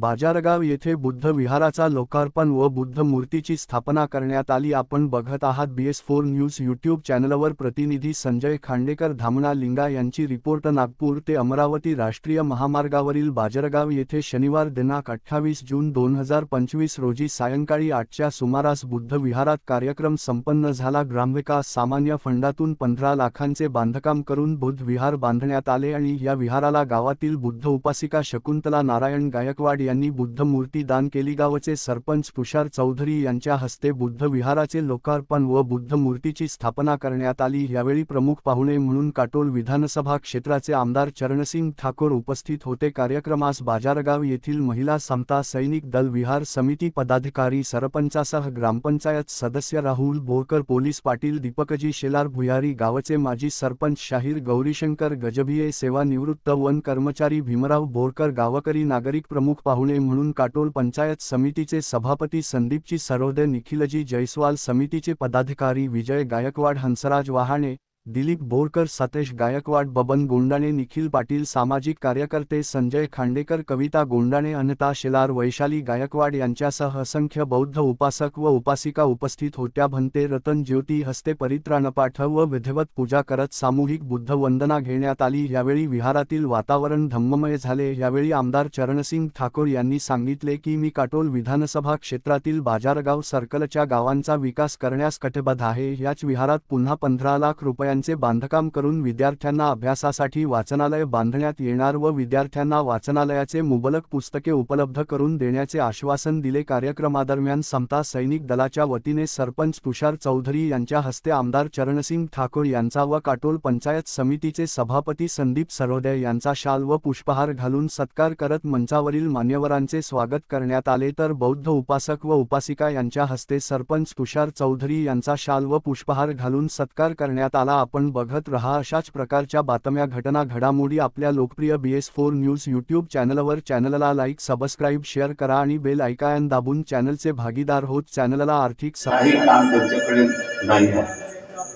बाजारगाव येथे बुद्ध विहाराचा लोकार्पण व बुद्ध मूर्तीची स्थापना करण्यात आली। आपण बघत आहात BS4 न्यूज यूट्यूब चॅनलवर। प्रतिनिधी संजय खांडेकर, धामणा लिंगा यांची रिपोर्ट। नागपूर ते अमरावती राष्ट्रीय महामार्गावरील बाजारगाव येथे शनिवार दिनांक 28 जून 2025 रोजी सायंकाळी 8च्या सुमारास बुद्ध विहारात कार्यक्रम संपन्न झाला। ग्रामविकास सामान्य फंडातून 15 लाखांचे बांधकाम करून बुद्ध विहार बांधण्यात आले आणि या विहाराला गावातील बुद्ध उपासिका शकुंतला नारायण गायकवाड यांनी बुद्ध मूर्ती दान केली। गावचे सरपंच तुषार चौधरी यांच्या हस्ते बुद्ध विहाराचे लोकार्पण व बुद्ध मूर्तीची स्थापना करण्यात आली। यावेळी प्रमुख पाहुणे म्हणून काटोल विधानसभा क्षेत्राचे आमदार चरणसिंग ठाकूर उपस्थित होते। कार्यक्रमास बाजारगाव येथील महिला समता सैनिक दल, विहार समिती पदाधिकारी, सरपंचासह ग्रामपंचायत सदस्य राहुल बोरकर, पोलीस पाटील दीपकजी शेलार भुयारी, गावचे माजी सरपंच शाहीर गौरीशंकर गजभिये, सेवानिवृत्त वन कर्मचारी भीमराव बोरकर, गावकरी, नागरिक। प्रमुख पाहुणे म्हणून काटोल पंचायत समितीचे सभापती संदीपजी सरोदे, निखिलजी जयस्वाल, समितीचे पदाधिकारी विजय गायकवाड, हंसराज वाहाणे, दिलीप बोरकर, सतेश गायकवाड, बबन गोंडाणे, निखिल पाटील, सामाजिक कार्यकर्ते संजय खांडेकर, कविता गोंडाणे, अनिता शेलार, वैशाली गायकवाड यांच्यासह असंख्य बौद्ध उपासक व उपासिका उपस्थित होत्या। भंते रतन ज्योती हस्ते परित्राणपाठ व विधिवत पूजा करत सामूहिक बुद्ध वंदना घेण्यात आली। यावेळी विहारातील वातावरण धम्ममय झाले। यावेळी आमदार चरणसिंग ठाकूर यांनी सांगितले की मी काटोल विधानसभा क्षेत्रातील बाजारगाव सर्कलच्या गावांचा विकास करण्यास कटिबद्ध आहे। याच विहारात पुन्हा 15 लाख रुपयांचे बांधकाम करून विद्यार्थ्यांना अभ्यासासाठी वाचनालय बांधण्यात येणार व विद्यार्थ्यांना वाचनालयाचे मुबलक पुस्तके उपलब्ध करून देण्याचे आश्वासन दिले। कार्यक्रमादरम्यान समता सैनिक दलाच्या वतीने सरपंच तुषार चौधरी यांच्या हस्ते आमदार चरणसिंग ठाकूर यांचा व काटोल पंचायत समितीचे सभापती संदीप सरोदे यांचा शाल व पुष्पहार घालून सत्कार करत मंचावरील मान्यवरांचे स्वागत करण्यात आले। तर बौद्ध उपासक व उपासिका यांच्या हस्ते सरपंच तुषार चौधरी यांचा शाल व पुष्पहार घालून सत्कार करण्यात आला। आपण बघत रहा अशाच प्रकारच्या बातम्या, घटना, घडामोडी आपल्या लोकप्रिय BS4 न्यूज यूट्यूब चॅनलवर। चॅनलला लाईक, सबस्क्राईब, शेअर करा आणि बेल आयकॉन दाबून चॅनलचे भागीदार होत। चॅनलला आर्थिक काही काम त्यांच्याकडे नाही आहे।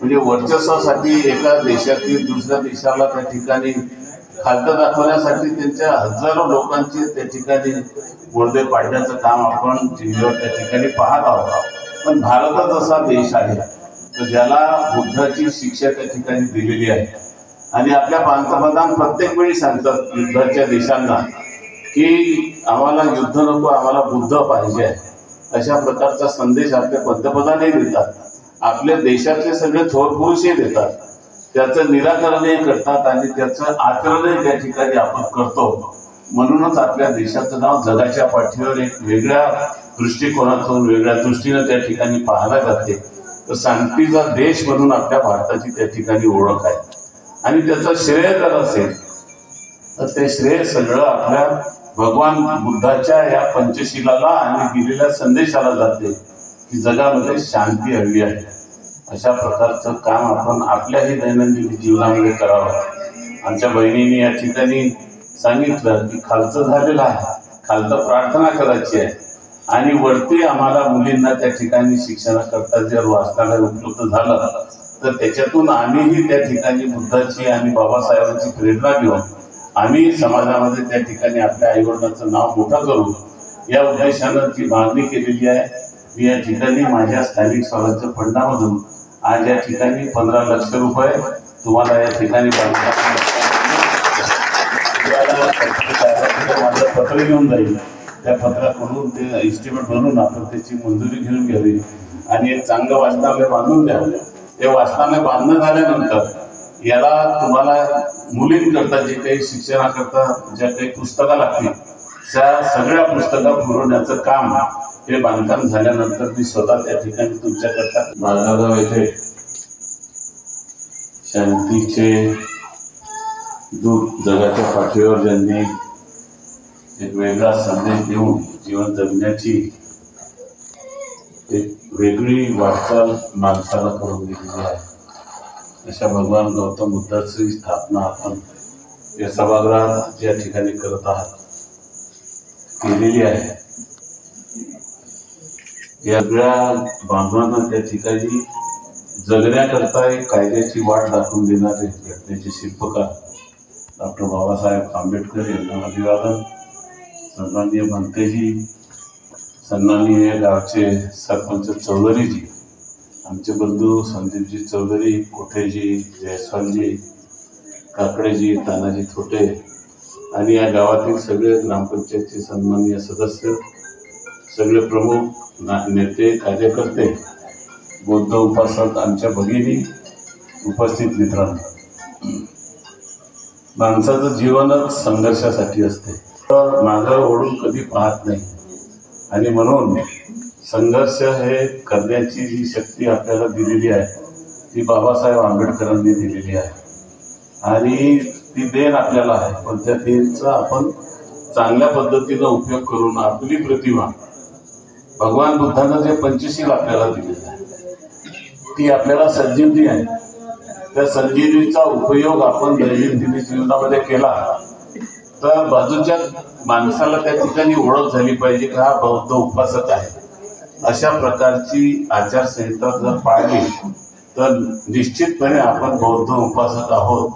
म्हणजे वर्चस्वासाठी एका देशातील दुसऱ्या देशाला त्या ठिकाणी खालतं दाखवण्यासाठी त्यांच्या हजारो लोकांचे त्या ठिकाणी बोर्डे पाडण्याचं काम आपण टीव्हीवर त्या ठिकाणी पाहत आहोत। पण भारतच असा देश आहे ज्याला बुद्धाची शिक्षा त्या ठिकाणी दिलेली आहे आणि आपल्या पंतप्रधान प्रत्येक वेळी सांगतात युद्धाच्या देशांना की आम्हाला युद्ध नको, आम्हाला बुद्ध पाहिजे आहे। अशा प्रकारचा संदेश आपले पंतप्रधानही देतात, आपल्या देशातले सगळे थोर पुरुषही देतात, त्याचं निराकरणही करतात आणि त्याचं आचरणही त्या ठिकाणी आपण करतो। म्हणूनच आपल्या देशाचं नाव जगाच्या पाठीवर एक वेगळ्या दृष्टिकोनातून, वेगळ्या दृष्टीने त्या ठिकाणी पाहायला जाते। तर शांतीचा देश म्हणून आपल्या भारताची त्या ठिकाणी ओळख आहे आणि त्याचं श्रेय जर असेल तर ते श्रेय सगळं आपल्या भगवान बुद्धाच्या या पंचशिलाला आणि दिलेल्या संदेशाला जाते की जगामध्ये शांती हवी आहे। अशा प्रकारचं काम आपण आपल्याही दैनंदिन जीवनामध्ये करावं। आमच्या बहिणींनी या ठिकाणी सांगितलं की खालचं झालेलं आहे, खालचं प्रार्थना करायची आहे आणि वरती आम्हाला मुलींना त्या ठिकाणी शिक्षणाकरता जर वाचनालय उपलब्ध झालं तर त्याच्यातून आम्हीही त्या ठिकाणी बुद्धाची आणि बाबासाहेबांची प्रेरणा घेऊन आम्ही समाजामध्ये त्या ठिकाणी आपल्या आईवडिलांचं नाव मोठं करू या उद्देशानं जी मागणी केलेली आहे। मी या ठिकाणी माझ्या स्थानिक स्वराज्य फंडामधून आज या ठिकाणी 15 लाख रुपये तुम्हाला या ठिकाणी माझं पत्र घेऊन जाईल। त्या पत्राकडून ते एस्टिमेट बनवून आपण त्याची मंजुरी घेऊन घ्यावी आणि एक चांगलं वाचनालय बांधून द्यावं। ते वाचनालय बांधणं झाल्यानंतर याला तुम्हाला मुलींकरता जे काही शिक्षणाकरता ज्या काही पुस्तकं लागतील त्या सगळ्या पुस्तकं पुरवण्याचं काम हे बांधकाम झाल्यानंतर मी स्वतः त्या ठिकाणी तुमच्याकरता बाजारगाव येथे शांतीचे दूत जगाच्या पाठीवर ज्यांनी एक वेगळा संदेश देऊन जीवन जगण्याची एक वेगळी वाटचाल माणसाला करून दिलेली आहे अशा भगवान गौतम बुद्धाची स्थापना आपण या सभागृहात ज्या ठिकाणी करत आहात केलेली आहे। या सगळ्या बांधवांना त्या ठिकाणी जगण्याकरता एक कायद्याची वाट दाखवून देणारे घटनेचे शिल्पकार डॉक्टर बाबासाहेब आंबेडकर यांना अभिवादन। सन्माननीय भंतेजी, सन्माननीय गावचे सरपंच चौधरीजी, आमचे बंधू संदीपजी चौधरी, कोठेजी, जयस्वालजी, काकडेजी, तानाजी थोटे आणि या गावातील सगळे ग्रामपंचायतचे सन्माननीय सदस्य, सगळे प्रमुख नेते, कार्यकर्ते, बौद्ध उपासक, आमच्या भगिनी, उपस्थित मित्रांनो, माणसाचं जीवनच संघर्षासाठी असते. तर मागं ओढून कधी पाहत नाही आणि म्हणून संघर्ष हे करण्याची जी शक्ती आपल्याला दिलेली आहे ती बाबासाहेब आंबेडकरांनी दिलेली आहे आणि ती देण आपल्याला आहे. पण त्या देणचा आपण चांगल्या पद्धतीनं उपयोग करून आपली प्रतिमा भगवान बुद्धानं जे पंचशील आपल्याला दिलेलं आहे ती आपल्याला संजीवनी आहे. त्या संजीवनीचा उपयोग आपण दैनंदिन जीवनामध्ये केला तर बाजूच्या माणसाला त्या ठिकाणी ओळख झाली पाहिजे की हा बौद्ध उपासक आहे. अशा प्रकारची आचारसंहिता जर पाळली तर निश्चितपणे आपण बौद्ध उपासक आहोत.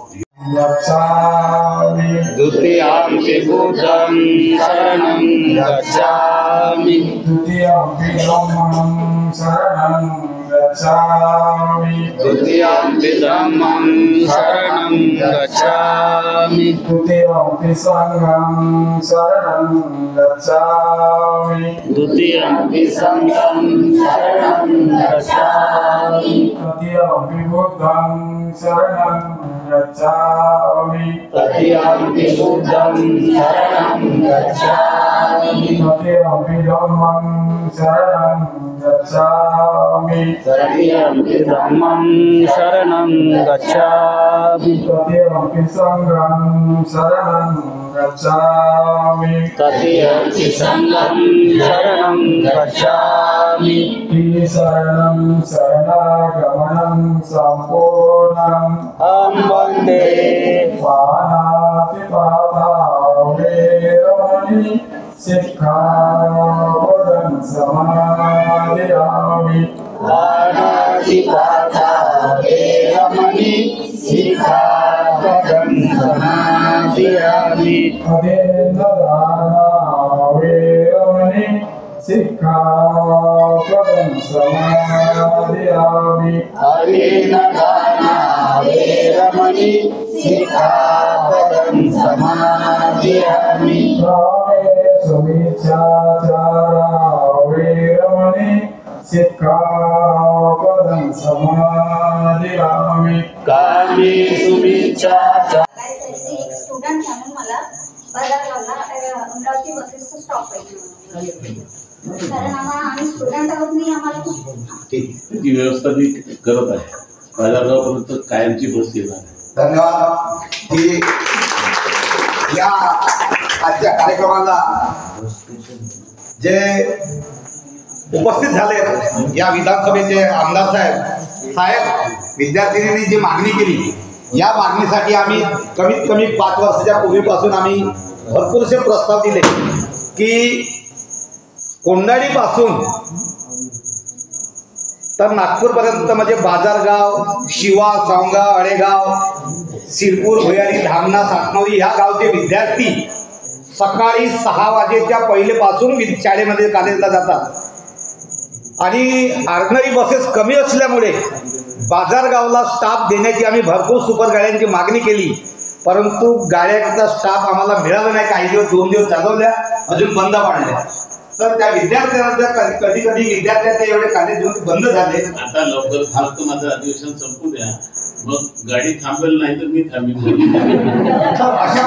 द्वितीयम्पि बुद्धं शरणं गच्छामि द्वितीयम्पि धम्मं शरणं गच्छामि द्वितीयम्पि धम्मं शरणं गच्छामि द्वितीयम्पि संघं शरणं गच्छामि द्वितीयम्पि संघं शरणं गच्छामि तृतीयम्पि बुद्धं शरणं गच्छामि तृतीयम्पि बुद्धं शरणं गच्छामि तृतीयम्पि धम्मं शरणं गच्छामि तृतीयम्पि धम्मं शरणं गच्छामि तृतीयम्पि संघं शरणं गच्छामि तृतीयम्पि संघं शरणं गच्छामि शरणं शरणागमनं सम्पूर्णम् अहं वन्दे पाणातिपाता वेरमणि सिक्खापदं समादयामि पाणातिपाता वेरमणि सिक्खापदं समादयामि अदेनदाना वेरमणि सिक्खापदं समादयामि अदेनदाना वेरमणि सिक्खापदं समादयामि कामेषु मिथ्याचारा वेरमणि सिक्खापदं समादयामि कामेषु मिथ्याचारा एक स्टुडंट म्हणून मला बाजारगावला अमरावती बसेसचा स्टॉप आहे. कारण आम्ही स्टुडंट आहोत नाही, आम्हाला ती व्यवस्था मी करत आहे. बाजारगावपर्यंत कायमची बस येणार आहे. धन्यवाद की या आजच्या कार्यक्रमाला जे उपस्थित झाले या विधानसभेचे आमदार साहेब विद्यार्थिनींनी जी मागणी केली या मागणीसाठी आम्ही कमीत कमी 5 वर्षाच्या पूर्वीपासून आम्ही भरपूरसे प्रस्ताव दिले की कोंडाळीपासून तर नागपूरपर्यंत म्हणजे बाजारगाव, शिवा, सावंगा, अळेगाव, शिरपूर, भुयारी, धामणा, सातनोरी ह्या गावचे विद्यार्थी सकाळी 6 वाजेच्या पहिलेपासून शाळेमध्ये कॉलेजला जातात आणि ऑर्डिनरी बसेस कमी असल्यामुळे बाजारगावला स्टाफ देण्याची आम्ही भरपूर सुपर गाड्यांची मागणी केली, परंतु गाड्यांचा स्टाफ आम्हाला मिळाला नाही. काही दिवस 2 दिवस चालवल्या, अजून बंद पाडल्या. तर त्या विद्यार्थ्यांना कधी कधी विद्यार्थ्यांचे एवढे कॉलेज बंद झाले. आता लवकर फक्त माझं अधिवेशन संपू द्या, मग गाडी थांबेल नाही तर मी थांबेल. तर अशा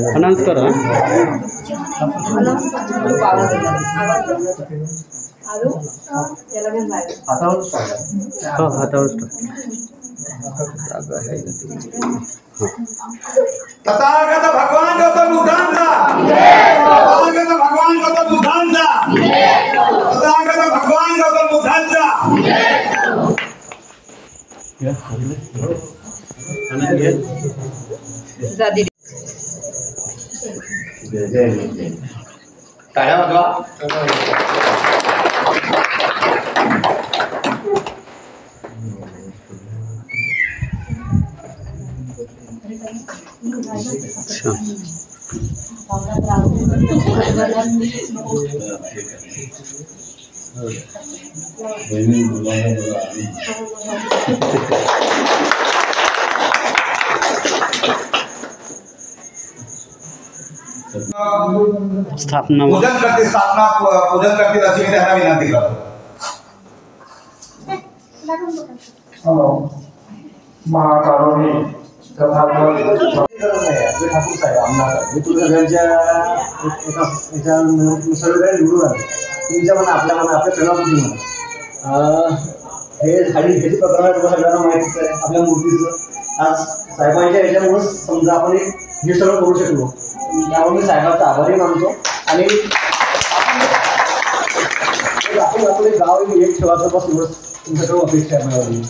अनाउंस करा. हातावर तथागत भगवान गौतम बुद्धांचा, तथागत भगवान गौतम बुद्धांचा, तथागत भगवान गौतम बुद्धांचा. टाळ्या वाजवा. स्थापना पूजन करतील अशी मी त्यांना विनंती करतो. महाकारुणी तथागत ठाकूर साहेब आमदार साहेब मी तुम्ही सगळ्यांच्या सर्व निवडून आले तुमच्या मना आपल्या मना आपल्या प्रेमापुढी म्हणा हे ह्याची प्रकरण आहे तुम्हाला सगळ्यांना माहितीच आहे. आपल्या मूर्तीचं आज साहेबांच्या ह्याच्यामुळेच समजा आपण हे सगळं करू शकलो. त्यामुळे मी साहेबांचा आभारी मानतो आणि आपण आपले गाव एक ठेवायचं बस तुमच्याकडून अपेक्षा आहे.